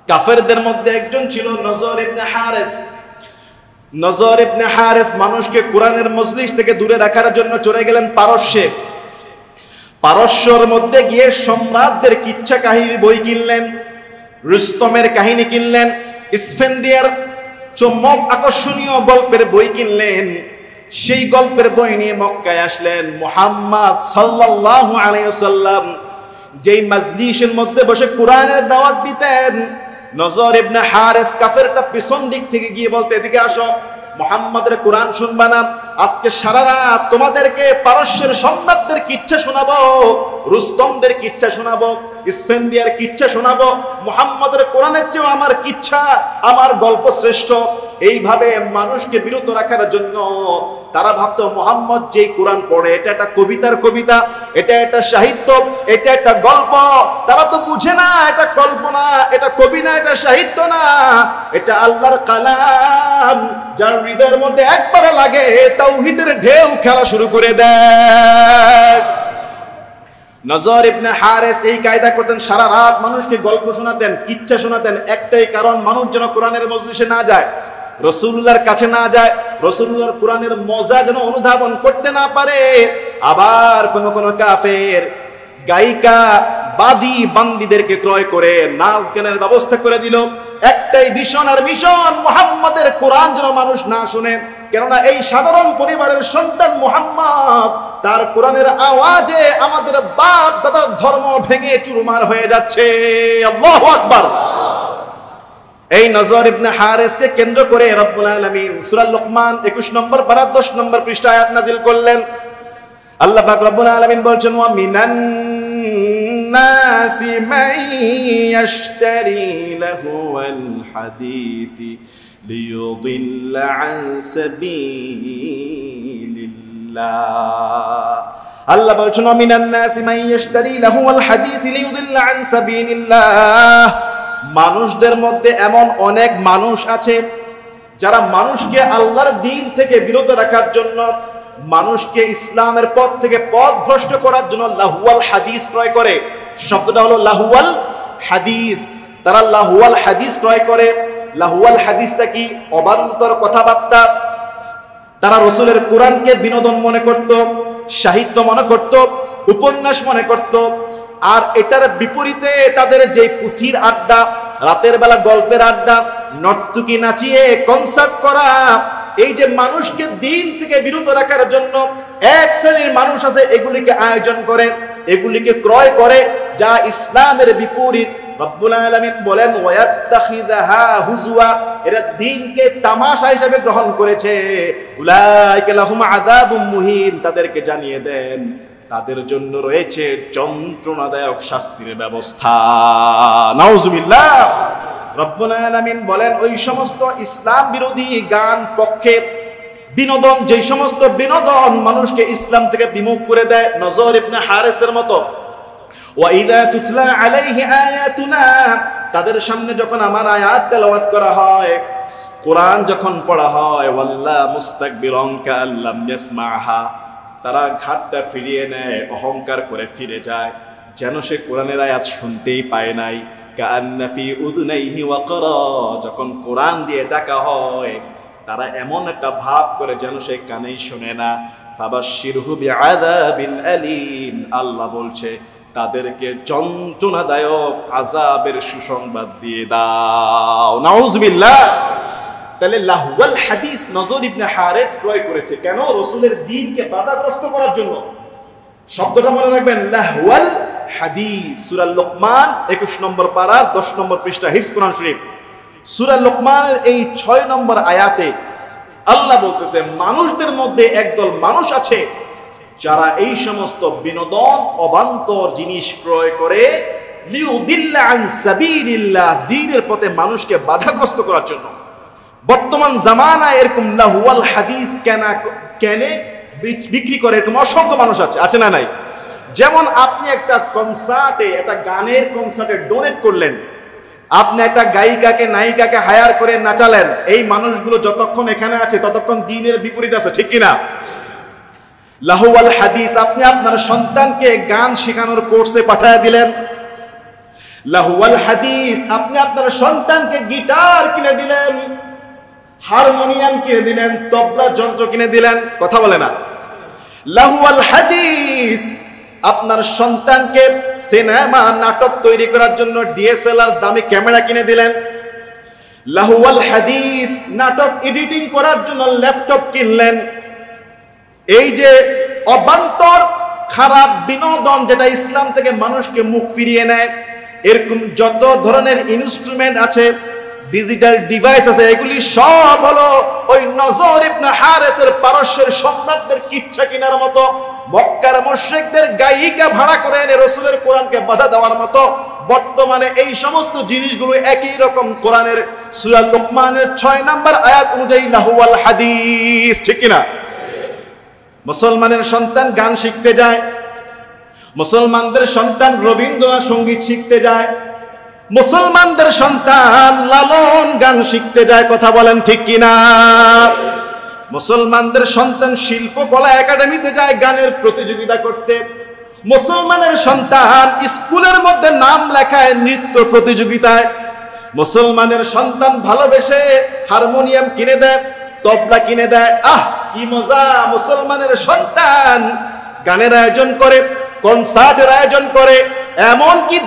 কাফেরদের মধ্যে একজন ছিল নজর ইবনে হারেস। নজর ইবনে হারেস মানুষকে কোরআনের মজলিস থেকে দূরে রাখার জন্য চলে গেলেন পারস্যে। পারস্যর মধ্যে গিয়ে সম্রাটদের কিচ্ছা কাহিনী বই কিনলেন, রুস্তমের কাহিনী কিনলেন, ইসফেন্দিয়ার চমক আকর্ষণীয় গল্পের বই কিনলেন। সেই গল্পের বই নিয়ে মক্কায় আসলেন। মুহাম্মদ সাল্লাল্লাহু আলাইহি ওয়াসাল্লাম যেই মজলিসের মধ্যে বসে কোরআনের দাওয়াত দিতেন, নজর ইবনে হারেস কাফেরটা পিছন দিক থেকে গিয়ে বলতে, এদিকে আসো, মুহাম্মাদের কোরআন শুনবা না, আজকে সারা রাত তোমাদেরকে পারস্যের সম্রাটদের কিচ্ছা শোনাবো, রুস্তমদের কিচ্ছা শোনাবো, ইসফেন্দিয়ার কিচ্ছা শোনাবো। মুহাম্মাদের কোরআনের চেয়েও আমার কিচ্ছা, আমার গল্প শ্রেষ্ঠ। এইভাবে মানুষকে বিরত রাখার জন্য তারা ভাবতো মুহাম্মদ যেই কোরআন পড়ে এটা একটা কবিতার কবিতা, এটা একটা সাহিত্য, এটা একটা গল্প। তারা তো বুঝে না এটা কল্পনা, এটা কবি না, এটা সাহিত্য না, এটা আল্লাহর কালাম, যার হৃদয়ের মধ্যে একবারে লাগে তাওহীদের ঢেউ খেলা শুরু করে দেয়। নজর ইবনে হারেস এই কায়দা করতেন, সারা রাত মানুষকে গল্প শোনাতেন, কিচ্ছা শোনাতেন। একটাই কারণ, মানুষ যেন কোরআনের মজলিসে না যায়, রাসূলুল্লাহর কাছে না যায়, রাসূলুল্লাহর কোরআনের মজা যেন অনুধাবন করতে না পারে। আবার কোন কাফের গায়িকা বাদী বান্দীদেরকে ক্রয় করে নাচ গানের ব্যবস্থা করে দিল। একটাই ভীষণ আর মিশন, মুহাম্মাদের কোরআন যেন মানুষ না শুনে। কেননা এই সাধারণ পরিবারের সন্তান মুহাম্মদ, তার কোরআনের আওয়াজে আমাদের বাপ দাদার ধর্ম ভেঙে চুরমার হয়ে যাচ্ছে। আল্লাহু আকবার। এই নজর ইবনে হারেসকে কেন্দ্র করে রব্বুল আলামিন সূরা লুকমান 21 নম্বর পারা 10 নম্বর পৃষ্ঠা আয়াত নাযিল করলেন। আল্লাহ পাক রব্বুল আলামিন বলছেন, ওয়া মিনান নাসি মান ইয়াশতারি লাহুল হাদীথি লিয়ুদিল্লা আন সাবিলিল্লাহ। আল্লাহ বলছেন, ওয়া মিনান নাসি মান ইয়াশতারি লাহুল হাদীথি লিয়ুদিল্লা আন সাবিলিল্লাহ। মানুষদের মধ্যে এমন অনেক মানুষ আছে যারা মানুষকে আল্লাহর দ্বীন থেকে বিরত রাখার জন্য, মানুষকে ইসলামের পথ থেকে পথভ্রষ্ট করার জন্য লাহুয়াল হাদিস ক্রয় করে। শব্দটা হলো লাহুয়াল হাদিস। তারা লাহুয়াল হাদিস ক্রয় করে। লাহুয়াল হাদিসটা কি? অবান্তর কথাবার্তা। তারা রাসূলের কোরআনকে বিনোদন মনে করত, সাহিত্য মনে করত, উপন্যাস মনে করত। আর এটার বিপরীতে তাদের যে পুঁথির আড্ডা, রাতের বেলা গল্পের আড্ডা, নর্তকী নাচিয়ে কনসার্ট করা, এই যে মানুষকে দিন থেকে বিরত রাখার জন্য এক শ্রেণীর মানুষ আছে, এগুলিকে আয়োজন করে, এগুলিকে ক্রয় করে, যা ইসলামের বিপরীত। রব্বুল আলামিন বলেন, ওয়ায়াত্তাখিযুহা হুজওয়া, এরা দ্বীনকে তামাশা হিসেবে গ্রহণ করেছে। উলাইকা লাহুম আযাবুম মুহিন, তাদেরকে জানিয়ে দেন তাদের জন্য রয়েছে যন্ত্রণাদায়ক শাস্তির ব্যবস্থা। নাউজুবিল্লাহ। রব্বুল আলামিন বলেন, ওই সমস্ত ইসলাম বিরোধী গান, পক্ষের বিনোদন, যেই সমস্ত বিনোদন মানুষকে ইসলাম থেকে বিমুখ করে দেয়, নজর ইবনে হারেসের মতো। ওয়া ইযা তুতলা আলাইহি আয়াতুনা, তাদের সামনে যখন আমার আয়াত তেলাওয়াত করা হয়, কোরআন যখন পড়া হয়, ওয়াল্লা মুস্তাকবিরান কাআল্লাম ইয়াসমাহা, তারা ঘাটটা ফিরিয়ে নেয়, অহংকার করে ফিরে যায়, যেন সে কোরআনের আয়াত শুনতেই পায় নাই। কাআন্না ফি উযুনাইহি ওয়াকরা, যখন কোরআন দিয়ে ডাকা হয় তারা এমন একটা ভাব করে যেন সে কানেই শুনে না। ফাবাশশিরহু বিআযাবিন আলীম, আল্লাহ বলছে তাদেরকে যন্ত্রণাদায়ক আযাবের সুসংবাদ দিয়ে দাও। নাউজুবিল্লাহ। তাহলে লাহুয়াল হাদিস নজর ইবনে হারেস ক্রয় করেছে কেন? রাসূলের দ্বীনকে বাধাগ্রস্ত করার জন্য। শব্দটা মনে রাখবেন, লাহুয়াল হাদিস। সূরা লুকমান 21 নম্বর পারা 10 নম্বর পৃষ্ঠা, হিফজ কোরআন শরীফ। সূরা লুকমানের এই 6 নম্বর আয়াতে আল্লাহ বলতেছে, মানুষদের মধ্যে একদল মানুষ আছে যারা এই সমস্ত বিনোদন, অবান্তর জিনিস ক্রয় করে লিউদিল্লা আন সাবিলিল্লাহ, দ্বীনের পথে মানুষকে বাধাগ্রস্ত করার জন্য। বর্তমান জামানায় এরকম লাহুয়াল হাদিস কেনে বিক্রি করে এরকম অসংখ্য মানুষ আছে, আছে না নাই? যেমন আপনি একটা কনসার্টে, একটা গানের কনসার্টে ডোনেট করলেন, আপনি একটা গায়িকাকে, নায়িকাকে হায়ার করে নাচালেন, এই মানুষগুলো যতক্ষণ এখানে আছে ততক্ষণ দ্বীনের বিপরীত আছে, ঠিক কিনা? লাহুয়াল হাদিস, আপনি আপনার সন্তানকে গান শেখানোর কোর্সে পাঠিয়ে দিলেন, লাহুয়াল হাদিস, আপনি আপনার সন্তানকে গিটার কিনে দিলেন, হারমোনিয়াম কিনে দিলেন, তবলা যন্ত্র কিনে দিলেন, কথা বলে না। লাহুয়াল হাদিস, আপনার সন্তানকে সিনেমা নাটক তৈরি করার জন্য ডিএসএলআর দামি ক্যামেরা কিনে দিলেন। লাহুয়াল হাদিস, নাটক এডিটিং করার জন্য ল্যাপটপ কিনলেন। এই যে অবান্তর খারাপ বিনোদন, যেটা ইসলাম থেকে মানুষকে মুখ ফিরিয়ে নেয়, এরকম যত ধরনের ইনস্ট্রুমেন্ট আছে, ডিজিটাল ডিভাইস আছে, এগুলি সব হলো ওই নজর ইবনে হারেসের পারস্যের সম্রাটদের কিচ্ছা কিনার মতো, মক্কার মুশরিকদের গায়িকা ভাড়া করে এনে রাসূলের কোরআনকে বাধা দেওয়ার মতো। বর্তমানে এই সমস্ত জিনিসগুলো একই রকম কোরআনের সূরা লুকমানের 6 নম্বর আয়াত অনুযায়ী লাহুয়াল হাদিস, ঠিক কিনা? মুসলমানের সন্তান গান শিখতে যায়, মুসলমানদের সন্তান রবীন্দ্রনাথ সঙ্গীত শিখতে যায়, মুসলমানদের সন্তান লালন গান শিখতে যায়, কথা বলেন ঠিক কিনা? মুসলমানদের সন্তান শিল্পকলা একাডেমিতে যায় গানের প্রতিযোগিতা করতে, মুসলমানের সন্তান স্কুলের মধ্যে নাম লেখায় নৃত্য প্রতিযোগিতায়, মুসলমানের সন্তান ভালোবেসে হারমোনিয়াম কিনে দেয়, তবলা কিনে দেয়। আহ কি মজা! মুসলমানের সন্তান গানের আয়োজন করে, কনসার্টের আয়োজন করে, এমন কি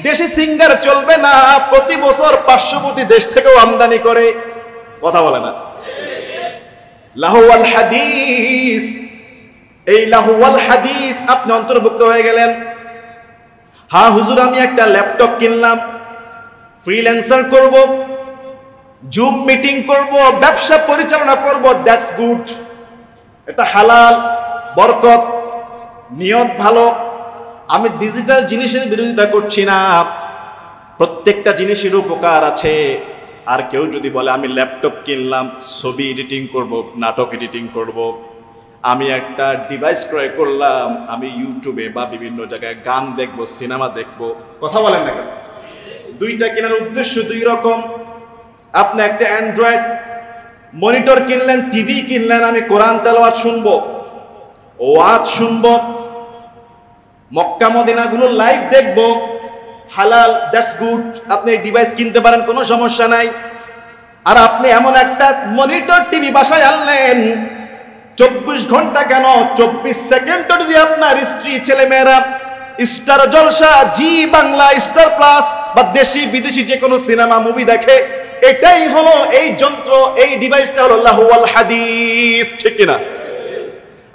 দেশি সিঙ্গার চলবে না, প্রতি বছর পার্শ্ববর্তী দেশ থেকেও আমদানি করে, কথা বলে না। লাহুয়াল হাদিস, এই লাহুয়াল হাদিস আপনি অন্তর্ভুক্ত হয়ে গেলেন। হ্যাঁ হুজুর, আমি একটা ল্যাপটপ কিনলাম, ফ্রিল্যান্সার করব, জুম মিটিং করব, ব্যবসা পরিচালনা করব, দ্যাটস গুড, এটা হালাল, বরকত, নিয়ত ভালো। আমি ডিজিটাল জিনিসের বিরোধিতা করছি না, প্রত্যেকটা জিনিসের উপকার আছে। আর কেউ যদি বলে আমি ল্যাপটপ কিনলাম, ছবি এডিটিং করব, নাটক এডিটিং করব, আমি একটা ডিভাইস ক্রয় করলাম, আমি ইউটিউবে বা বিভিন্ন জায়গায় গান দেখব, সিনেমা দেখব, কথা বলেন না কেন? দুইটা কেনার উদ্দেশ্য দুই রকম। আপনি একটা অ্যান্ড্রয়েড মনিটর কিনলেন, টিভি কিনলেন, আমি কোরআন তেলাওয়াত শুনবো, ওয়াজ শুনবো, মক্কা মদিনাগুলো লাইভ দেখবো, হালাল, দ্যাটস গুড। আপনি এই ডিভাইস কিনতে পারেন, কোনো সমস্যা নাই। আর আপনি এমন একটা মনিটর টিভি বাসায় আনলেন, 24 ঘন্টা কেন 24 সেকেন্ডও যদি আপনার স্ত্রী ছেলে মেয়েরা স্টার জলসা, জি বাংলা, স্টার প্লাস বা দেশি বিদেশি যে কোনো সিনেমা মুভি দেখে, এটাই হলো এই যন্ত্র, এই ডিভাইসটা হলো লাহুয়াল হাদিস, ঠিক কিনা?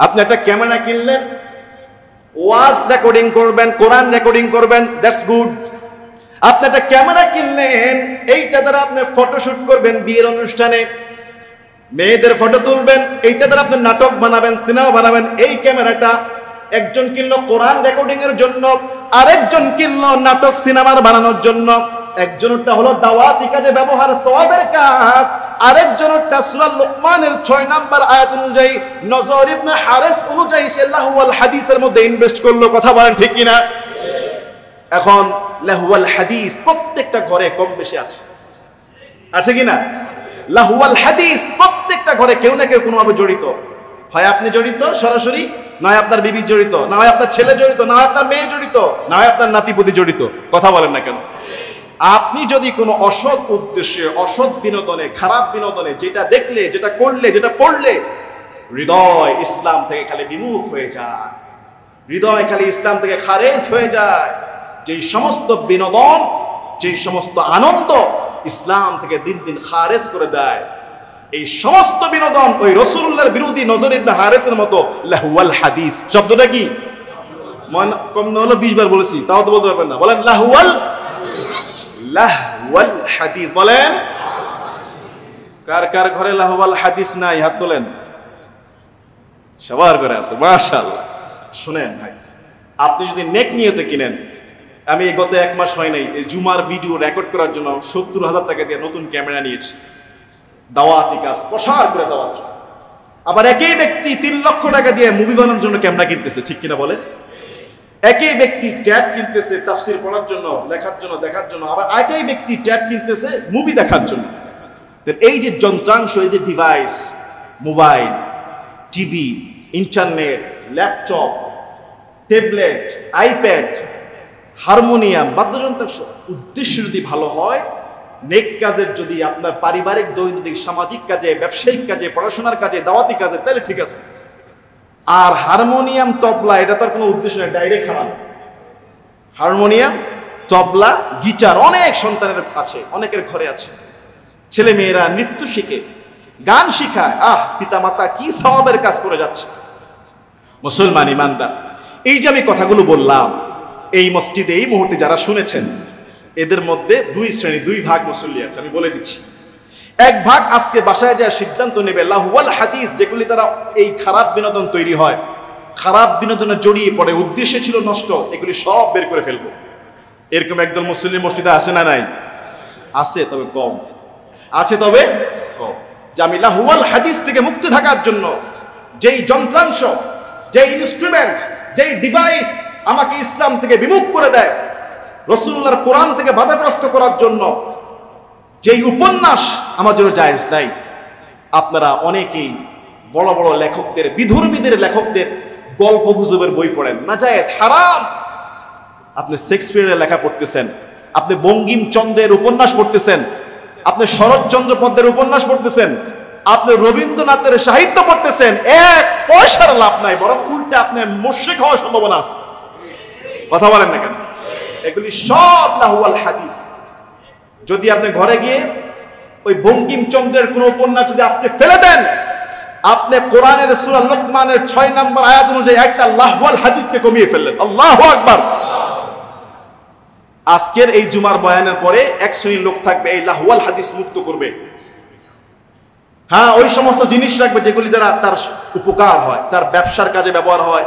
আপনি একটা ক্যামেরা কিনলেন, ওয়াজ রেকর্ডিং করবেন, কোরআন রেকর্ডিং করবেন, দ্যাটস গুড। আপনি একটা ক্যামেরা কিনলেন, এইটা দ্বারা আপনি ফটোশুট করবেন, বিয়ের অনুষ্ঠানে মেয়েদের ফটো তুলবেন, এইটা দ্বারা আপনি নাটক বানাবেন, সিনেমা বানাবেন। এই ক্যামেরাটা একজন কিনলো কোরআন রেকর্ডিং এর জন্য, আরেকজন কিনলো নাটক সিনেমার বানানোর জন্য। একজনটা হলো দাওয়াতি কাজে ব্যবহার, সওয়াবের কাজ, আরেকজনটা সূরা লুকমানের 6 নম্বর আয়াত অনুযায়ী, নজর ইবনে হারেস অনুযায়ী সে লাহুয়াল হাদিসের মধ্যে ইনভেস্ট করলো, কথা বলেন ঠিক কিনা? এখন লাহুয়াল হাদিস প্রত্যেকটা ঘরে কম বেশি আছে, আছে কিনা? লাহুয়াল হাদিস প্রত্যেকটা ঘরে কেউ না কেউ কোনোভাবে জড়িত। হয় আপনি জড়িত সরাসরি, নয় আপনার বিবি জড়িত, না হয় আপনার ছেলে জড়িত, না হয় আপনার মেয়ে জড়িত, না হয় আপনার নাতিপুতি জড়িত, কথা বলেন না কেন? আপনি যদি কোনো অসৎ উদ্দেশ্যে, অসৎ বিনোদনে, খারাপ বিনোদনে, যেটা দেখলে, যেটা করলে, যেটা পড়লে হৃদয় ইসলাম থেকে খালি বিমুখ হয়ে যায়, হৃদয় খালি ইসলাম থেকে খারেজ হয়ে যায়। যেই সমস্ত বিনোদন, যেই সমস্ত আনন্দ ইসলাম থেকে দিন দিন খারেজ করে দেয়, এই সমস্ত বিনোদন ওই রাসূলুল্লাহর বিরোধী, নজর ইবনে হারেসের মতো লাহুয়াল হাদিস। শব্দটা কি? কম না হলো 20 বার বলেছি, তাও তো বলতে পারবেন না। বলেন লাহুয়াল হাদিস, বলেন। কার কার ঘরে লাহুয়াল হাদিস নাই? হাত তোলেন। সবার ঘরে আছে, মাশাআল্লাহ। শুনেন ভাই, আপনি যদি নেক নিয়তে কিনেন, আমি গত 1 মাস হয় নাই এই জুমার ভিডিও রেকর্ড করার জন্য 70,000 টাকা দিয়ে নতুন ক্যামেরা নিয়েছি, দাওয়াতি কাজ প্রসার করে দেওয়ার জন্য। আবার একই ব্যক্তি 3 লক্ষ টাকা দিয়ে মুভি বানানোর জন্য ক্যামেরা কিনতেছে, ঠিক কিনা বলেন? একই ব্যক্তি ট্যাব কিনতেছে তাফসীর পড়ার জন্য, লেখার জন্য, দেখার জন্য, আবার একই ব্যক্তি ট্যাব কিনতেছে মুভি দেখার জন্য। এই যে যন্ত্রাংশ, এই যে device, mobile, TV, internet, laptop, tablet, iPad, harmonium, বাদ্যযন্ত্র উদ্দেশ্য যদি ভালো হয়, নেক কাজের, যদি আপনার পারিবারিক দৈনন্দিন সামাজিক কাজে, ব্যবসায়িক কাজে, পড়াশোনার কাজে, দাওয়াতি কাজে, তাহলে ঠিক আছে। আর হারমোনিয়াম, তবলা, এটা তার কোনো উদ্দেশ্য নেই, ডাইরেক্ট হারাম। হারমোনিয়াম, তবলা, গিটার অনেক সন্তানের আছে, অনেকের ঘরে আছে। ছেলে মেয়েরা নৃত্য শিখে, গান শিখায়, পিতামাতা কি সওয়াবের কাজ করে যাচ্ছে। মুসলমান ইমানদার, এই যে আমি কথাগুলো বললাম, এই মসজিদে এই মুহূর্তে যারা শুনেছেন, এদের মধ্যে দুই শ্রেণী, দুই ভাগ মুসল্লি আছে। আমি বলে দিচ্ছি, এক ভাগ আজকে বাসায় যায় সিদ্ধান্ত নেবে লাহওয়াল হাদিস, যেগুলি তারা এই খারাপ বিনোদন তৈরি হয়, খারাপ বিনোদনে জড়িয়ে পড়ে, উদ্দেশ্য ছিল নষ্ট, এগুলি সব বের করে ফেলবো। এরকম একদল মুসলিম মসজিদে আছে না নাই? আছে, তবে কম আছে, তবে কম। যে আমি লাহওয়াল হাদিস থেকে মুক্তি থাকার জন্য যেই যন্ত্রাংশ, যেই ইনস্ট্রুমেন্ট, যেই ডিভাইস আমাকে ইসলাম থেকে বিমুখ করে দেয়, রাসূলুল্লাহর কোরআন থেকে বাধাগ্রস্ত করার জন্য যেই উপন্যাস আমার জন্য জায়েজ নাই। আপনারা অনেকেই বড় বড় লেখকদের, বিধর্মীদের লেখকদের গল্প গুজবের বই পড়েন, না জায়েজ, হারাম। আপনি শেক্সপিয়ারের লেখা পড়তেছেন, আপনি বঙ্কিমচন্দ্রের উপন্যাস পড়তেছেন, আপনি শরৎচন্দ্র পদ্মের উপন্যাস পড়তেছেন, আপনি রবীন্দ্রনাথের সাহিত্য পড়তেছেন, এক পয়সার লাভ নাই, বরং উল্টে আপনি মুশরিক হওয়ার সম্ভাবনা আছে। কথা বলেন না কেন? এগুলি সব লাহওয়াল হাদিস। যদি আপনি ঘরে গিয়ে ওই বঙ্কিমচন্দ্রের কোন উপন্যাস যদি আজকে ফেলে দেন, আপনি কোরআনের সূরা লোকমানের 6 নম্বর আয়াত অনুযায়ী একটা লাহওয়াল হাদিসকে কমিয়ে ফেললেন। আল্লাহু আকবার। আজকের এই জুমার বয়ানের পরে এক শ্রেণীর লোক থাকবে এই লাহওয়াল হাদিস মুক্ত করবে। হ্যাঁ, ওই সমস্ত জিনিস রাখবে যেগুলি দ্বারা তার উপকার হয়, তার ব্যবসার কাজে ব্যবহার হয়,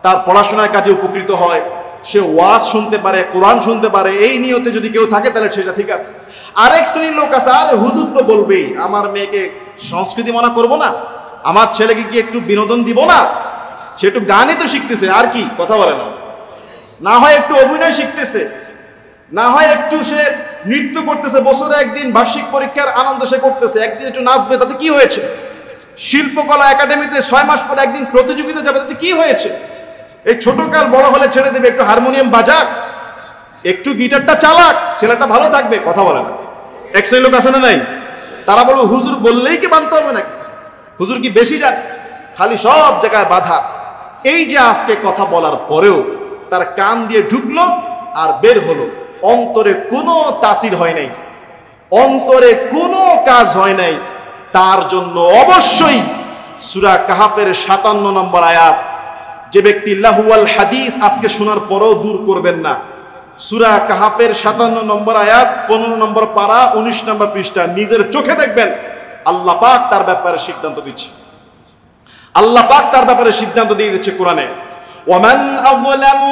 তার পড়াশোনার কাজে উপকৃত হয়, সে ওয়াজ শুনতে পারে, কোরআন শুনতে পারে, এই নিয়তে যদি কেউ থাকে তাহলে সেটা ঠিক আছে। আরেক শ্রেণীর লোক আছে, আরে হুজুর তো বলবেই, আমার মেয়েকে সংস্কৃতি মানা করব না, আমার ছেলেকে কি একটু বিনোদন দিব না, সে একটু গানই তো শিখতেছে, আর কি, কথা বলে না, না হয় একটু অভিনয় শিখতেছে, না হয় একটু সে নৃত্য করতেছে, বছরে একদিন বার্ষিক পরীক্ষার আনন্দ সে করতেছে, একদিন একটু নাচবে, তাতে কি হয়েছে? শিল্পকলা একাডেমিতে 6 মাস পরে একদিন প্রতিযোগিতা যাবে, তাতে কি হয়েছে? এই ছোটকাল বড় হলে ছেড়ে দেবে, একটু হারমোনিয়াম বাজাক, একটু গিটারটা চালাক, ছেলেটা ভালো থাকবে। কথা বলে না। এক শ্রেণীর লোক আছে না নাই? তারা বলবে হুজুর বললেই কি মানতে হবে নাকি? হুজুর কি বেশি জানে? খালি সব জায়গায় বাধা। এই যে আজকে কথা বলার পরেও তার কান দিয়ে ঢুকলো আর বের হলো, অন্তরে কোনো তাসির হয় নাই, অন্তরে কোনো কাজ হয় নাই, তার জন্য অবশ্যই সূরা কাহাফের 57 নম্বর আয়াত, যে ব্যক্তি লাহওয়াল হাদিস আজকে শোনার পরেও দূর করবেন না, সূরা কাহাফের 57 নম্বর আয়াত, 15 নম্বর পারা, 19 নম্বর পৃষ্ঠা, নিজের চোখে দেখবেন আল্লাহ পাক তার ব্যাপারে সিদ্ধান্ত দিচ্ছে। আল্লাহ পাক তার ব্যাপারে সিদ্ধান্ত দিয়ে দিচ্ছে কোরআনে, ওয়ামান আযলামু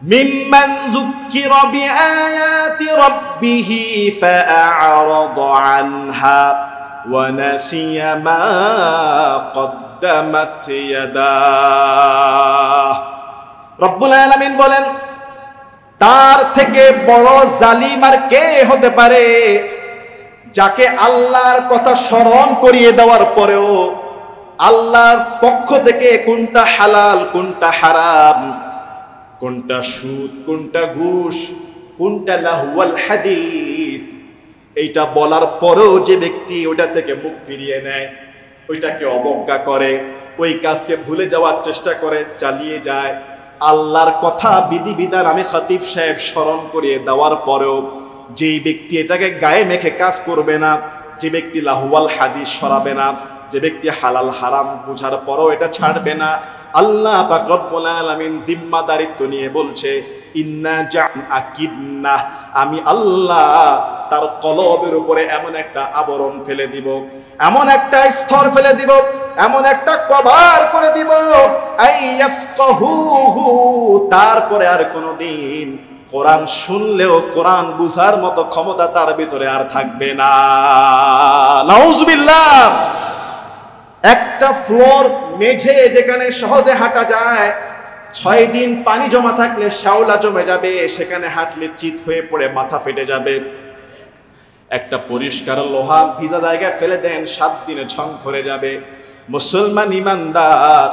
মিম্মান যুক্কিরা বিআয়াতি রাব্বিহি ফাআ'রাদা আনহা ওয়া নাসিয়া মা কদ্দামাত ইয়াদাহ। রব্বুল আলামিন বলেন, তার থেকে বড় জালিম আর কে হতে পারে, যাকে আল্লাহর কথা স্মরণ করিয়ে দেওয়ার পরেও আল্লাহর পক্ষ থেকে কোনটা হালাল, কোনটা হারাম, কোনটা সুদ, কোনটা ঘুষ, কোনটা লাহওয়াল হাদিস, এইটা বলার পরেও যে ব্যক্তি ওইটা থেকে মুখ ফিরিয়ে নেয়, ওইটাকে অবজ্ঞা করে, ওই কাজকে ভুলে যাওয়ার চেষ্টা করে, চালিয়ে যায়, আল্লাহর কথা বিধিবিধান আমি খতিব সাহেব স্মরণ করিয়ে দেওয়ার পরেও যেই ব্যক্তি এটাকে গায়ে মেখে কাজ করবে না, যে ব্যক্তি লাহওয়াল হাদিস সরাবে না, যে ব্যক্তি হালাল হারাম বুঝার পরও এটা ছাড়বে না, আল্লাহ পাক রব্বুল আলামিন জিম্মাদারিত্ব নিয়ে বলছে, ইন্না জা'আকিদনা, আমি আল্লাহ তার কলবের উপরে এমন একটা আবরণ ফেলে দিব, এমন একটা স্তর ফেলে দিব, এমন একটা কভার করে দিব, আইয়াফকাহুহু, তারপরে আর কোনোদিন কোরআন শুনলেও কোরআন বুঝার মতো ক্ষমতা তার ভিতরে আর থাকবে না। নাউজুবিল্লাহ। একটা ফ্লোর মেঝে যেখানে সহজে হাঁটা যায়, 6 দিন পানি জমা থাকলে শ্যাওলা জমে যাবে, সেখানে হাঁটলে চিত হয়ে পড়ে মাথা ফেটে যাবে। একটা পরিষ্কার লোহা ভিজা জায়গায় ফেলে দেন, 7 দিনে ছং ধরে যাবে। মুসলমান ইমানদার,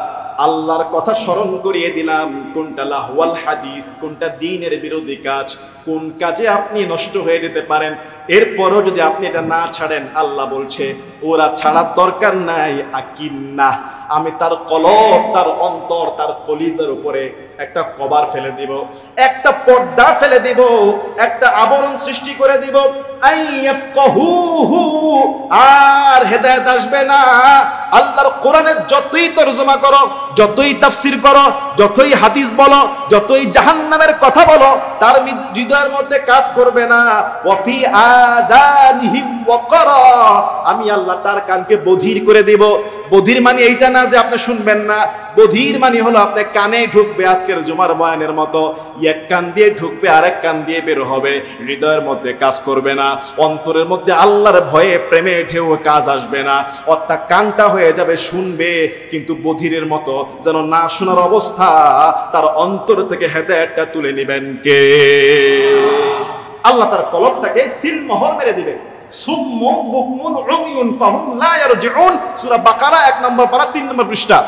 আল্লাহর কথা স্মরণ করিয়ে দিলাম কোনটা লাহওয়াল হাদিস, কোনটা দ্বীনের বিরোধী কাজ, কোন কাজে আপনি নষ্ট হয়ে যেতে পারেন। এরপরও যদি আপনি এটা না ছাড়েন, আল্লাহ বলছে ওরা ছাড়ার দরকার নাই। আকিন্না, আমি তার কলব, তার অন্তর, তার কলিজার উপরে একটা কভার ফেলে দিব, একটা পর্দা ফেলে দিব, একটা আবরণ সৃষ্টি করে দিব। আইয়াফকাহুহু, আর হেদায়েত আসবে না। আল্লাহর কোরআনের যতই তরজমা করো, যতই তাফসীর করো, যতই হাদিস বলো, যতই জাহান্নামের কথা বলো, তার হৃদয়ের মধ্যে কাজ করবে না। ওয়াফি আযানিহিম ওয়াকরা, আমি আল্লাহ তার কানকে বধির করে দেব। বধির মানে এইটা না যে আপনি শুনবেন না, বধির মানে হলো আপনি কানে ঢুকবে আজকের জুমার বয়ানের মতো, এক কান দিয়ে ঢুকবে আরেক কান দিয়ে বের হবে, হৃদয়ের মধ্যে কাজ করবে না, অন্তরের মধ্যে আল্লাহর ভয়ে প্রেমে ঢেউ কাজ আসবে না। অর্থাৎ কানটা হয়ে যাবে শুনবে কিন্তু বধিরের মতো, যেন না শোনার অবস্থা। তার অন্তর থেকে হেদায়েতটা তুলে নেবেন কে? আল্লাহ তার কলবটাকে সিল মোহর মেরে দিবে। সুম্মুন বুকমুন উমিয়ুন ফাহুম লা ইয়ারজিউন, সূরা বাকারা 1 নম্বর পারা 3 নম্বর পৃষ্ঠা।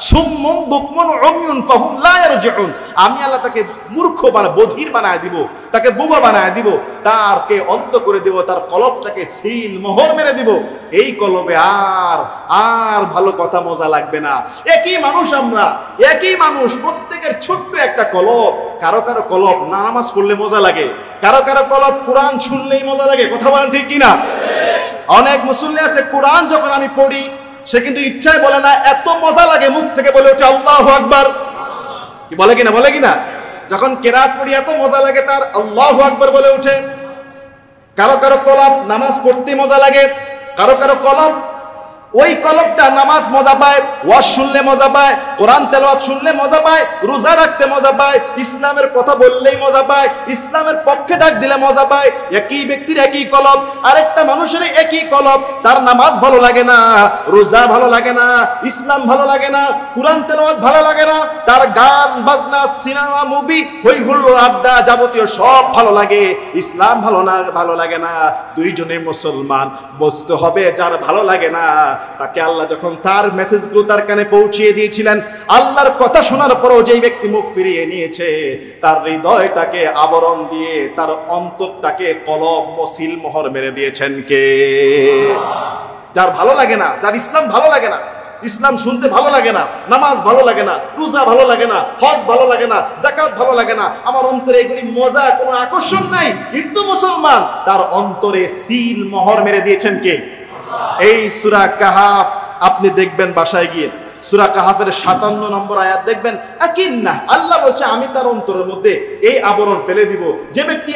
সুম্মুন বুকমুন উমিয়ুন ফাহুম লা ইয়ারজিউন, আমি আল্লাহ তাকে মূর্খ বানায়, বধির বানায় দিব, তাকে বোবা বানায় দিব, তারকে অন্ধ করে দিব, তার কলবটাকে সিল মোহর মেরে দিব। এই কলবে আর ভালো কথা মজা লাগবে না। একই মানুষ আমরা, একই মানুষ, প্রত্যেকের ছোট্ট একটা কলব। কারো কারো কলব নামাজ পড়লে মজা লাগে, কারো কারো কলব কোরআন শুনলেই মজা লাগে। কথা বলেন ঠিক কিনা? অনেক মুসল্লি আছে কোরআন যখন আমি পড়ি সে কিন্তু ইচ্ছায় বলে না, এত মজা লাগে মুখ থেকে বলে ওঠে আল্লাহু আকবার। কি বলে কিনা? বলে কিনা? যখন কেরাত পড়ি এত মজা লাগে তার, আল্লাহু আকবার বলে ওঠে। কারো কারো কলব নামাজ পড়তে মজা লাগে, কারো কারো কলব ওই কলবটা নামাজ মজা পায়, ওয়াজ শুনলে মজা পায়, কোরআন তেলাওয়াত শুনলে মজা পায়, রোজা রাখতে মজা পায়, ইসলামের কথা বললেই মজা পায়, ইসলামের পক্ষে ডাক দিলে মজা পায়। একই ব্যক্তির একই কলব, আরেকটা মানুষের একই কলব, তার নামাজ ভালো লাগে না, রোজা ভালো লাগে না, ইসলাম ভালো লাগে না, কোরআন তেলাওয়াত ভালো লাগে না, তার গান বাজনা, সিনেমা, মুভি, হই হুল্লোড়, আড্ডা, যাবতীয় সব ভালো লাগে, ইসলাম ভালো লাগে না। দুইজনে মুসলমান, বুঝতে হবে যার ভালো লাগে না তাকে আল্লাহ যখন তার মেসেজগুলো তার কানে পৌঁছিয়ে দিয়েছিলেন, আল্লাহর কথা শোনার পরও যেই ব্যক্তি মুখ ফিরিয়ে নিয়েছে, তার হৃদয়টাকে আবরণ দিয়ে তার অন্তরটাকে কলব মসিল মোহর মেরে দিয়েছেন কে? যার ভালো লাগে না, যার ইসলাম ভালো লাগে না, ইসলাম শুনতে ভালো লাগে না, নামাজ ভালো লাগে না, রোজা ভালো লাগে না, হজ ভালো লাগে না, যাকাত ভালো লাগে না, আমার অন্তরে এগুলি মজা, কোনো আকর্ষণ নাই, কিন্তু মুসলমান, তার অন্তরে সিল মোহর মেরে দিয়েছেন কে? এই সূরা কাহাফ আপনি দেখবেন বাসায় গিয়ে, সূরা কাহাফের 57 নম্বর আয়াত দেখবেন। আকিন্না, আল্লাহ বলছে আমি তার অন্তরের মধ্যে এই আবরণ ফেলে দিব। যে ব্যক্তি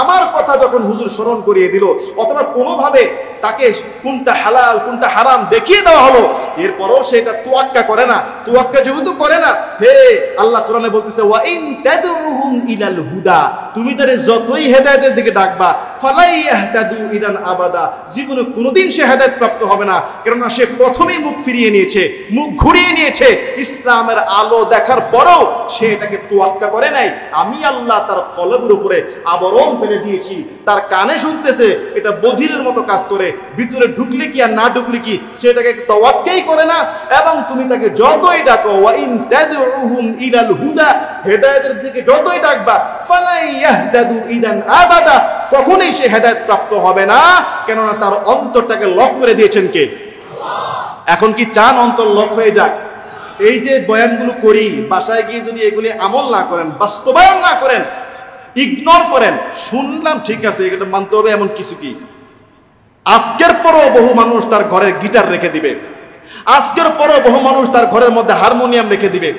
আমার কথা যখন হুজুর স্মরণ করিয়ে দিল, অথবা কোনোভাবে তাকে কোনটা হালাল কোনটা হারাম দেখিয়ে দেওয়া হলো, এরপরও সেটা তোয়াক্কা করে না, তোয়াক্কা যেহেতু করে না, হে আল্লাহ কোরআনে বলতেছে ওয়া ইন তাদউহুম ইলাল হুদা, তুমি তারে যতই হেদায়েতের দিকে ডাকবা, ফালাই ইয়াহতাদু ইদান আবাদা, জীবনে কোনোদিন সে হেদায়েত প্রাপ্ত হবে না। কেননা সে প্রথমেই মুখ ফিরিয়ে নিয়েছে, মুখ ঘুরিয়ে নিয়েছে, ইসলামের আলো দেখার পরও সে এটাকে তোয়াক্কা করে নাই। আমি আল্লাহ তার কলবের উপরে আবরণ ফেলে দিয়েছি, তার কানে শুনতেছে, এটা বধিরের মতো কাজ করে, ভিতরে ঢুকলে কি আর না ঢুকলে কি সেটাকে তোয়াক্কাই করে না। এবং তুমি তাকে যতই ডাকো, ওয়া ইন তাদউহুম ইলাল হুদা, হেদায়েতের দিকে যতই ডাকবা, ফালাই ইয়াহতাদু ইদান আবাদা, কখনোই সে হেদায়েত প্রাপ্ত হবে না। কেননা তার অন্তরটাকে লক করে দিয়েছেন কে? এখন কি চান অন্তর লক হয়ে যাক? এই যে বয়ানগুলো করি, বাসায় গিয়ে যদি এগুলি আমল না করেন, বাস্তবায়ন না করেন, ইগনোর করেন, শুনলাম ঠিক আছে এটা মানতে হবে এমন কিছু কি? আজকের পরও বহু মানুষ তার ঘরের গিটার রেখে দিবে, আজকের পরও বহু মানুষ তার ঘরের মধ্যে হারমোনিয়াম রেখে দিবে,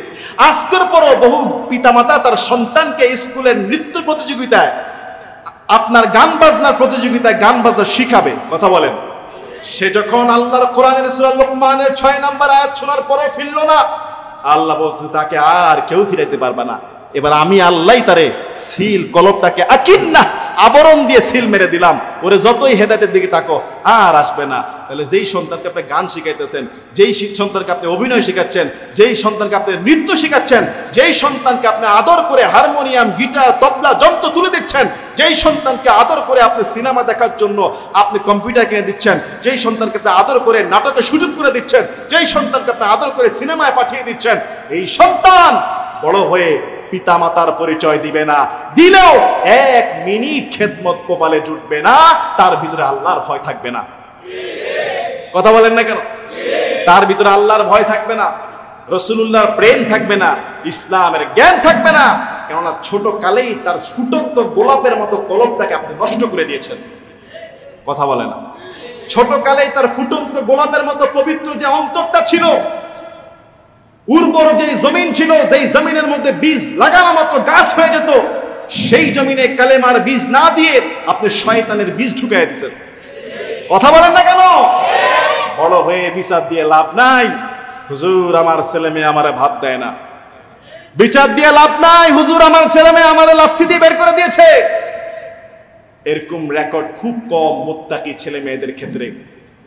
আজকের পরও বহু পিতামাতা তার সন্তানকে স্কুলের নৃত্য প্রতিযোগিতায়, আপনার গান বাজনার প্রতিযোগিতায় গান বাজনা শিখাবে। কথা বলেন, সে যখন আল্লাহর কোরআনের সূরা লোকমানের 6 নম্বর আয়াত শোনার পরও ফিরল না, আল্লাহ বলছে তাকে আর কেউ ফিরাইতে পারবে না। এবার আমি আল্লাহই তারে সিল কলবটাকে আকিন্না আবরণ দিয়ে সিল মেরে দিলাম, ওরে যতই হেদায়েতের দিকে তাকো আর আসবে না। তাহলে যেই সন্তানকে আপনি গান শিখাইতেছেন, যেই সন্তানকে আপনি অভিনয় শেখাচ্ছেন, যেই সন্তানকে আপনি নৃত্য শেখাচ্ছেন, যেই সন্তানকে আপনি আদর করে হারমোনিয়াম, গিটার, তবলা, যন্ত্র তুলে দিচ্ছেন, যেই সন্তানকে আদর করে আপনি সিনেমা দেখার জন্য আপনি কম্পিউটার কিনে দিচ্ছেন, যেই সন্তানকে আপনি আদর করে নাটকে সুযোগ করে দিচ্ছেন, যেই সন্তানকে আপনি আদর করে সিনেমায় পাঠিয়ে দিচ্ছেন, এই সন্তান বড় হয়ে পিতামাতার পরিচয় দিবে না, দিলেও 1 মিনিট খেদমত কপালে জুটবে না, তার ভিতরে আল্লাহর ভয় থাকবে না। কথা বলেন না কেন? তার ভিতরে আল্লাহর ভয় থাকবে না, রাসূলুল্লাহর প্রেম থাকবে না, ইসলামের জ্ঞান থাকবে না। কেননা ছোট কালেই তার ফুটন্ত গোলাপের মতো কলবটাকে আপনি নষ্ট করে দিয়েছেন। কথা বলে না? ছোট কালেই তার ফুটন্ত গোলাপের মতো পবিত্র যে অন্তরটা ছিল, উর্বর যে জমিন ছিল, যেই জমিনের মধ্যে বীজ লাগানো মাত্র গাছ হয়ে যেত, সেই জমিনে কালেমার বীজ না দিয়ে আপনি শয়তানের বীজ ঢুকাই দিয়েছেন। কথা বলেন না কেন? বড় হয়ে বিচার দিয়ে লাভ নাই, হুজুর আমার ছেলে মেয়ে আমারে ভাত দেয় না। বিচার দিয়ে লাভ নাই, হুজুর আমার ছেলে মেয়ে আমারে লাথি দিয়ে বের করে দিয়েছে। এরকম রেকর্ড খুব কম মুত্তাকি ছেলে মেয়েদের ক্ষেত্রে।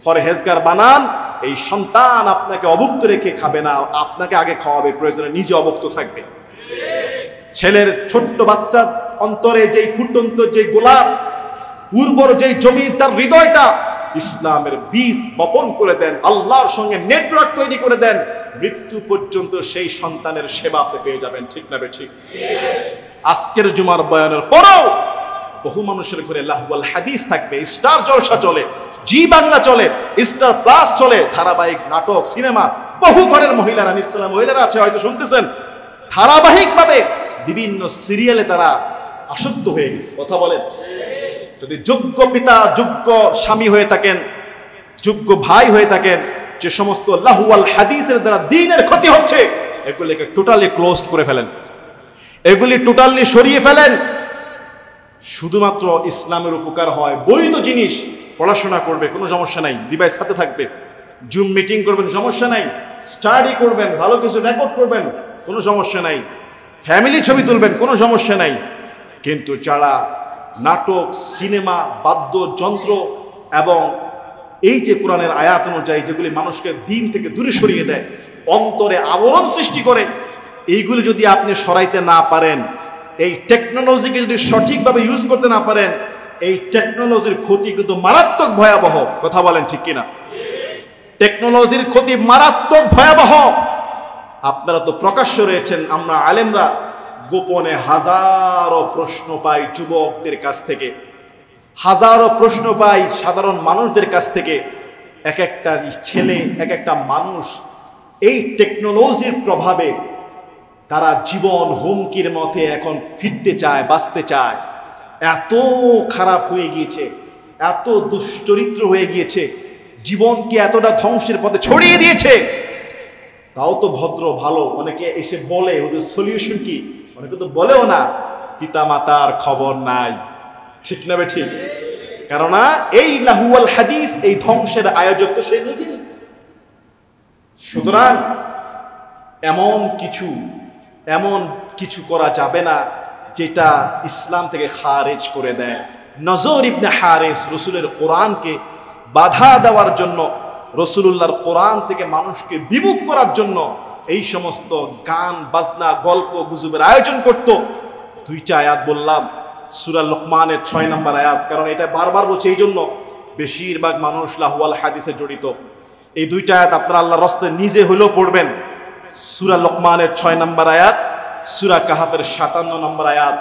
ফরহেজগার বানান, এই সন্তান আপনাকে অভুক্ত রেখে খাবে না, আপনাকে আগে খাওয়াবে, প্রয়োজনে নিজে অভুক্ত থাকবে। ছেলের ছোট্ট বাচ্চা অন্তরে যেই ফুটন্ত যে গোলাপ, উর্বর যেই জমি, তার হৃদয়টা ইসলামের বীজ বপন করে দেন, আল্লাহর সঙ্গে নেটওয়ার্ক তৈরি করে দেন, মৃত্যু পর্যন্ত সেই সন্তানের সেবা আপনি পেয়ে যাবেন। ঠিক না ঠিক? আজকের জুমার বয়ানের পরেও বহু মানুষের ঘরে লাহওয়াল হাদিস থাকবে, স্টার জলসা চলে, জি বাংলা চলে, স্টার প্লাস চলে, ধারাবাহিক নাটক, সিনেমা, বহু ঘরের মহিলারা, নিস্তালা মহিলারা আছে, হয়তো শুনতেছেন, ধারাবাহিকভাবে বিভিন্ন সিরিয়ালে তারা আসক্ত হয়ে গেছে। কথা বলেন? যদি যোগ্য পিতা, যোগ্য স্বামী হয়ে থাকেন, যোগ্য ভাই হয়ে থাকেন, যে সমস্ত লাহওয়াল হাদিসের দ্বারা দ্বীনের ক্ষতি হচ্ছে, এগুলিকে টোটালি ক্লোজ করে ফেলেন, এগুলি টোটালি সরিয়ে ফেলেন। শুধুমাত্র ইসলামের উপকার হয়, বৈধ জিনিস, পড়াশোনা করবে কোনো সমস্যা নাই, ডিভাইস হাতে থাকবে, জুম মিটিং করবেন সমস্যা নাই, স্টাডি করবেন, ভালো কিছু রেকর্ড করবেন কোনো সমস্যা নাই, ফ্যামিলি ছবি তুলবেন কোনো সমস্যা নাই। কিন্তু যারা নাটক, সিনেমা, বাদ্যযন্ত্র এবং এই যে কোরআনের আয়াত অনুযায়ী যেগুলি মানুষকে দিন থেকে দূরে সরিয়ে দেয়, অন্তরে আবরণ সৃষ্টি করে, এইগুলি যদি আপনি সরাইতে না পারেন, এই টেকনোলজিকে যদি সঠিকভাবে ইউজ করতে না পারেন, এই টেকনোলজির ক্ষতি কিন্তু মারাত্মক ভয়াবহ। কথা বলেন ঠিক কিনা? টেকনোলজির ক্ষতি মারাত্মক ভয়াবহ। আপনারা তো প্রকাশ্য রয়েছেন, আমরা আলেমরা গোপনে হাজারো প্রশ্ন পাই যুবকদের কাছ থেকে, হাজারো প্রশ্ন পাই সাধারণ মানুষদের কাছ থেকে। এক একটা ছেলে, এক একটা মানুষ এই টেকনোলজির প্রভাবে তারা জীবন হুমকির মধ্যে এখন ফিরতে চায়, বাঁচতে চায়। এত খারাপ হয়ে গিয়েছে, এত দুশ্চরিত্র হয়ে গিয়েছে, জীবনকে এতটা ধ্বংসের পথে ছড়িয়ে দিয়েছে। তাও তো ভদ্র ভালো, অনেকে এসে বলে ওদের সলিউশন কি, অনেকে তো বলেও না, পিতা মাতার খবর নাই। ঠিক না ঠিক? কেননা এই লাহওয়াল হাদিস, এই ধ্বংসের আয়োজক তো সে নিজেই। সুতরাং এমন কিছু করা যাবে না যেটা ইসলাম থেকে খারেজ করে দেয়। নজর ইবনে হারিস রসুলের কোরআনকে বাধা দেওয়ার জন্য, রসুলুল্লাহর কোরআন থেকে মানুষকে বিমুখ করার জন্য এই সমস্ত গান, বাজনা, গল্প, গুজবের আয়োজন করত। 2টা আয়াত বললাম, সূরা লোকমানের 6 নম্বর আয়াত, কারণ এটা বারবার বলছে এই জন্য বেশিরভাগ মানুষ লাহওয়াল হাদিসে জড়িত। এই 2টা আয়াত আপনারা আল্লাহর রাস্তায় নিজে হলেও পড়বেন। সূরা লোকমানের 6 নম্বর আয়াত, সূরা কাহাফের 57 নম্বর আয়াত।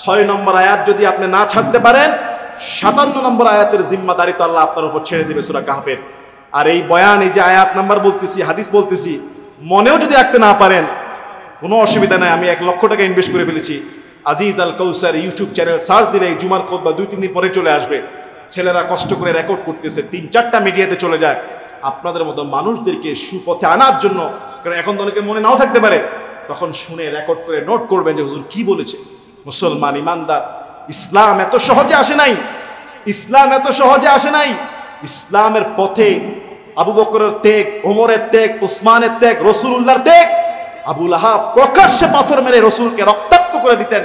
6 নম্বর আয়াত যদি আপনি না ছাড়তে পারেন, 57 নম্বর আয়াতের জিম্মাদারি তো আল্লাহ আপনার উপর ছেড়ে দিবে সূরা কাহাফের। আর এই বয়ান, এই যে আয়াত নাম্বার বলতেছি, হাদিস বলতেছি, মনেও যদি রাখতে না পারেন কোনো অসুবিধা নাই, আমি 1 লক্ষ টাকা ইনভেস্ট করে ফেলেছি। আজিজ আল কাউসার ইউটিউব চ্যানেল সার্চ দিলে এই জুমার খুতবা 2-3 দিন পরে চলে আসবে। ছেলেরা কষ্ট করে রেকর্ড করতেছে, 3-4টা মিডিয়াতে চলে যায় আপনাদের মতো মানুষদেরকে সুপথে আনার জন্য। কারণ এখন তো অনেকের মনে নাও থাকতে পারে, তখন শুনে রেকর্ড করে নোট করবেন যে হুজুর কি বলেছে। মুসলমান ইমানদার, ইসলাম এত সহজে আসে নাই, ইসলাম এত সহজে আসে নাই। ইসলামের পথে আবু বকরের ত্যাগ, ওমরের ত্যাগ, উসমানের ত্যাগ, রাসূলুল্লাহর ত্যাগ। আবু লাহাব প্রকাশ্যে পাথর মেরে রসুলকে রক্তাক্ত করে দিতেন।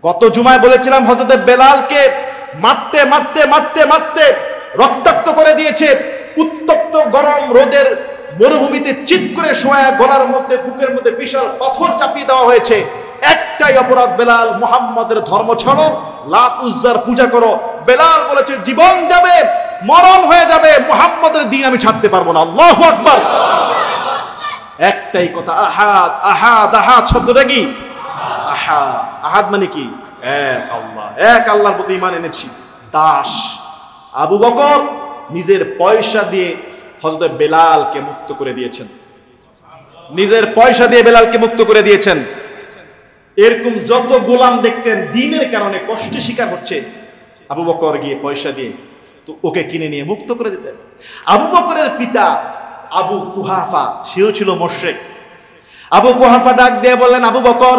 গত জুমায় বলেছিলাম হযরত বেলালকে মারতে মারতে মারতে মারতে রক্তাক্ত করে দিয়েছে। উত্তপ্ত গরম রোদের মরুভূমিতে চিৎ করে শোয়া গলার মধ্যে বুকের মধ্যে বিশাল পাথর চাপিয়ে দেওয়া হয়েছে। একটাই অপরাধ বেলাল, মুহাম্মাদের ধর্ম ছাড়ো, লাত উজ্জার পূজা করো। বেলাল বলেছে জীবন যাবে, মরণ হয়ে যাবে, মুহাম্মাদের দ্বীন আমি ছাড়তে পারবো না। আল্লাহু আকবার। একটাই কথা, আহাদ আহাদ আহাদ শব্দটা কি? আহাদ। আহাদ মানে কি? এক আল্লাহ, এক আল্লাহর প্রতি ঈমান এনেছি। দাস আবু বকর নিজের পয়সা দিয়ে হযরত বেলালকে মুক্ত করে দিয়েছেন, নিজের পয়সা দিয়ে বেলালকে মুক্ত করে দিয়েছেন। এরকম যত গোলাম দেখতেন দ্বীনের কারণে কষ্টে শিকার হচ্ছে, আবু বকর গিয়ে পয়সা দিয়ে তো ওকে কিনে নিয়ে মুক্ত করে দিতেন। আবু বকরের পিতা আবু কুহাফা, সেও ছিল মুশরিক। আবু কুহাফা ডাক দিয়ে বললেন, আবু বকর,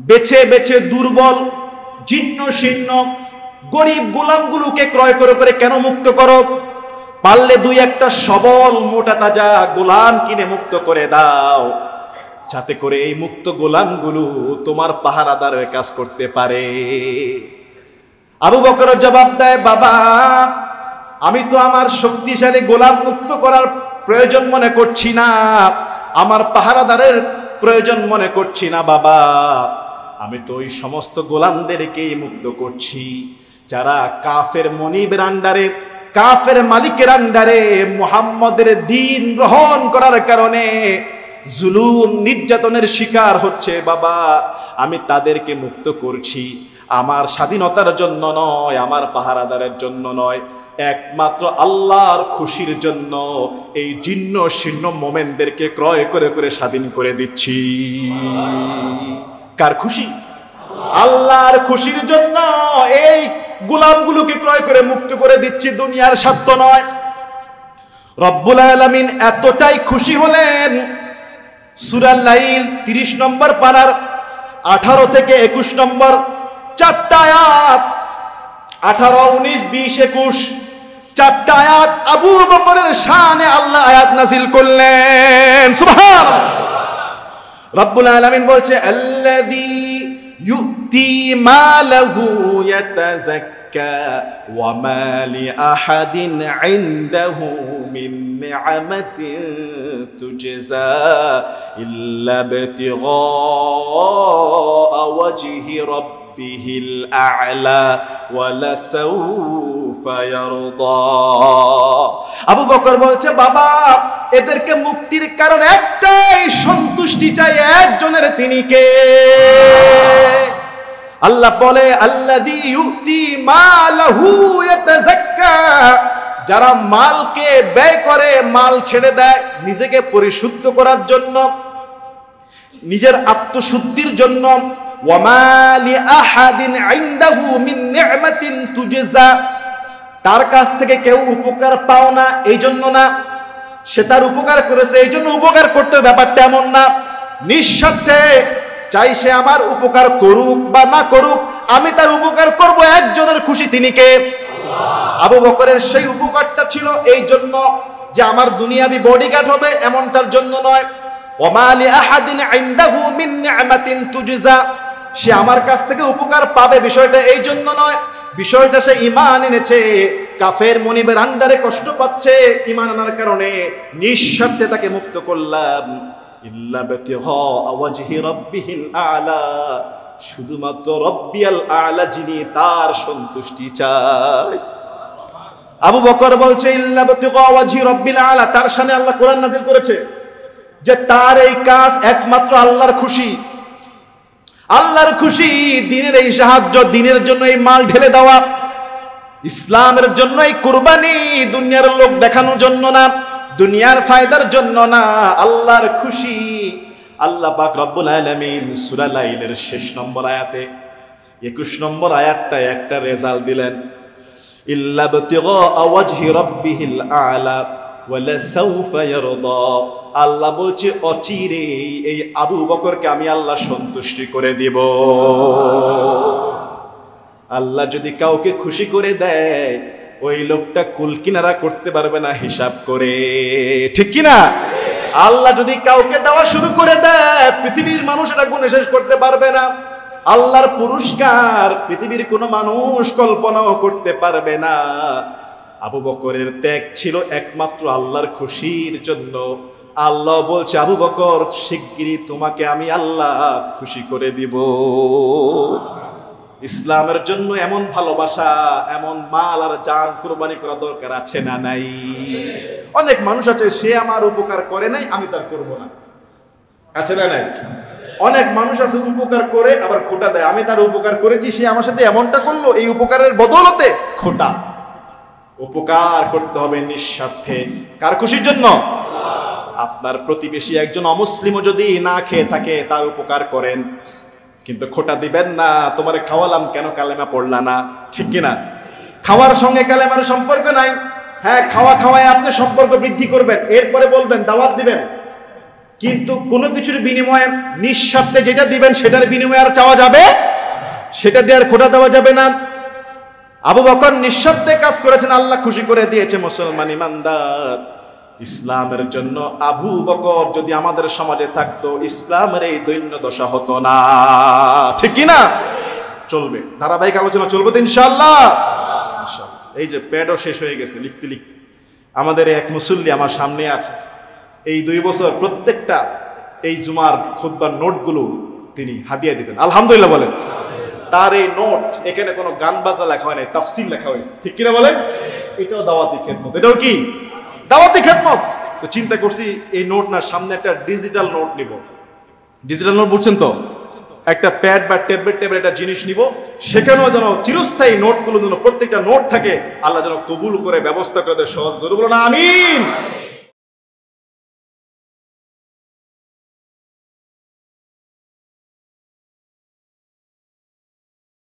বেছে বেছে দুর্বল, জীর্ণ শীর্ণ, গরিব গোলামগুলোকে ক্রয় করে করে কেন মুক্ত করো? পারলে দুই একটা সবল মোটা তাজা গোলাম কিনে মুক্ত করে দাও, যাতে করে এই মুক্ত গোলামগুলো তোমার পাহারাদারের কাজ করতে পারে। আবু বকর জবাব দেয়, বাবা, আমি তো আমার শক্তিশালী গোলাম মুক্ত করার প্রয়োজন মনে করছি না, আমার পাহারাদারের প্রয়োজন মনে করছি না বাবা, আমি তো ওই সমস্ত গোলামদেরকেই মুক্ত করছি যারা কাফের মনিবের আন্ডারে, কাফের মালিকের আন্ডারে মুহাম্মাদের দ্বীন গ্রহণ করার কারণে জুলুম নির্যাতনের শিকার হচ্ছে। বাবা, আমি তাদেরকে মুক্ত করছি আমার স্বাধীনতার জন্য নয়, আমার পাহারাদারের জন্য নয়, একমাত্র আল্লাহর খুশির জন্য এই জীর্ণ শীর্ণ মোমেনদেরকে ক্রয় করে করে স্বাধীন করে দিচ্ছি। কার খুশি? আল্লাহর খুশির জন্য এই গোলামগুলোকে ক্রয় করে মুক্ত করে দিচ্ছি, দুনিয়ার স্বার্থ নয়। রব্বুল আলামিন এতটাই খুশি হলেন, সূরা লাইল 30 নম্বর পারার 18 থেকে 21 নম্বর চারটা আয়াত, 18, 19, 20, 21 চারটা আয়াত আবু বকরের শানে আল্লাহ আয়াত নাযিল করলেন। সুবহানাল্লাহ। রব্বুল আলামিন বলছে, আল্লাযী ইউতি মালাহু ইয়াতাযাক্কা ওয়া মা লিআহাদিন ইনদাহু মিন নি'মাতিন তুজজা ইল্লা ইবতিগা ওয়াজহি রাব্বিহিল আ'লা ওয়া লাসাউফা ইয়ারদা। আবু বকর বলছে, বাবা, এদেরকে মুক্তির কারণ একটাই, সন্তুষ্টি চাই একজনের, তিনি কে? আল্লাহ বলে, আল্লাযী ইউতি মালাহু ইয়াতাযাক্কা, যারা মালকে ব্যয় করে, মাল ছেড়ে দেয় নিজেকে পরিশুদ্ধ করার জন্য, নিজের আত্মশুদ্ধির জন্য। ওয়া মা লিআহাদিন ইনদাহু মিন নি'মাতিন তুজজা, তার কাছ থেকে কেউ উপকার পাও না এই জন্য না, সে তার উপকার করেছে এই জন্য উপকার করতে, ব্যাপারটা এমন না। নিঃস্বার্থে চাই সে আমার উপকার করুক বা না করুক, আমি তার উপকার করব একজনের খুশি, তিনি কে? আবু বকরের সেই উপকারটা ছিল এই জন্য যে আমার দুনিয়াবি বডিগার্ড হবে এমনটার জন্য নয়। ওমা লিআহাদিন ইনদাহু মিন নি'মাতিন তুজজা, সে আমার কাছ থেকে উপকার পাবে বিষয়টা এই জন্য নয়, বিষয়টা সে ঈমান এনেছে, কাফের মনিবের আন্ডারে কষ্ট পাচ্ছে, ঈমান আনার কারণে নিঃস্বার্থে তাকে মুক্ত করলাম। ইল্লা বিতিগা ওয়াজহি রাব্বিহিল আ'লা, শুধুমাত্র রব্বিয়াল আ'লা যিনি, তার সন্তুষ্টি চাই। আবু বকর বলছে, ইল্লা বিতিগা ওয়াজহি রাব্বিল আ'লা, তার শানে আল্লাহ কোরআন নাযিল করেছে যে তার এই কাজ একমাত্র আল্লাহর খুশি, আল্লাহর খুশি, দ্বীনের এই সাহায্য, দ্বীনের জন্য এই মাল ঢেলে দেওয়া, ইসলামের জন্য এই কুরবানি, দুনিয়ার লোক দেখানোর জন্য না, দুনিয়ার ফায়দার জন্য না, আল্লাহর খুশি। আল্লাহ পাক রব্বুল আলামিন সূরা লাইলের শেষ নম্বর আয়াতে 21 নম্বর আয়াতটা একটা রেজাল্ট দিলেন, ইল্লা বিতিগা ওয়াজহি রাব্বিহিল আ'লা ওয়া লাসাউফা ইয়ারদা। আল্লাহ বলছে অচিরে এই আবু বকরকে আমি আল্লাহ সন্তুষ্টি করে দিব। আল্লাহ যদি কাউকে খুশি করে দেয়, ওই লোকটা কুল কিনারা করতে পারবে না হিসাব করে, ঠিক কিনা? আল্লাহ যদি কাউকে দেওয়া শুরু করে দেয়, পৃথিবীর মানুষ এটা গুণে শেষ করতে পারবে না। আল্লাহর পুরস্কার পৃথিবীর কোনো মানুষ কল্পনাও করতে পারবে না। আবু বকরের ত্যাগ ছিল একমাত্র আল্লাহর খুশির জন্য। আল্লাহ বলছে, আবু বকর শিগগিরই তোমাকে আমি আল্লাহ খুশি করে দিব। ইসলামের জন্য এমন ভালোবাসা, এমন মাল আর জান কুরবানি করা দরকার আছে না নাই? অনেক মানুষ আছে, সে আমার উপকার করে নাই, আমি তার করব না, আছে না নাই? অনেক মানুষ আছে উপকার করে আবার খোটা দেয়, আমি তার উপকার করেছি, সে আমার সাথে এমনটা করলো, এই উপকারের বদৌলতে খোটা। উপকার করতে হবে নিঃস্বার্থে, কার খুশির জন্য? আপনার প্রতিবেশী একজন অমুসলিমও যদি না খেয়ে থাকে, তার উপকার করেন, কিন্তু খোটা দিবেন না, তোমারে খাওয়ালাম কেন কালেমা পড়লা না, ঠিক কিনা? খাওয়ার সঙ্গে কালেমার সম্পর্ক নাই। হ্যাঁ, খাওয়ায় আপনি সম্পর্ক বৃদ্ধি করবেন, এরপরে বলবেন, দাওয়াত দিবেন, কিন্তু কোনো কিছুর বিনিময়ে নিঃস্বার্থে যেটা দিবেন সেটার বিনিময়ে আর চাওয়া যাবে, সেটা দিয়ে আর খোটা দেওয়া যাবে না। আবু বকর নিঃস্বার্থে কাজ করেছেন, আল্লাহ খুশি করে দিয়েছে। মুসলমান ইমানদার, ইসলামের জন্য আবু বকর যদি আমাদের সমাজে থাকতো, ইসলামের এই দৈন্য দশা হতো না, ঠিক কি না? চলবে, ধারাবাহিক আলোচনা চলবে তো ইনশাআল্লাহ। এই যে প্যাডও শেষ হয়ে গেছে লিখতে লিখতে। আমাদের এক মুসল্লি আমার সামনে আছে, এই 2 বছর প্রত্যেকটা এই জুমার খুতবার নোটগুলো তিনি হাদিয়া দিতেন। আলহামদুলিল্লাহ বলেন। তার এই নোট, এখানে কোনো গান বাজনা লেখা হয় নাই, তাফসীর লেখা হয়েছে, ঠিক কিনা বলেন? এটাও দাওয়াতি খেদমত, এটাও কি দাওয়াতি খেদমত। তো চিন্তা করছি এই নোট না, সামনে একটা ডিজিটাল নোট নিব। ডিজিটাল নোট বুঝছেন তো? একটা প্যাড বা ট্যাবলেট একটা জিনিস নিব, সেখানেও যেন চিরস্থায়ী নোটগুলো যেন প্রত্যেকটা নোট থাকে, আল্লাহ যেন কবুল করে ব্যবস্থা করে দেয়, সহজ করে বলো না আমিন।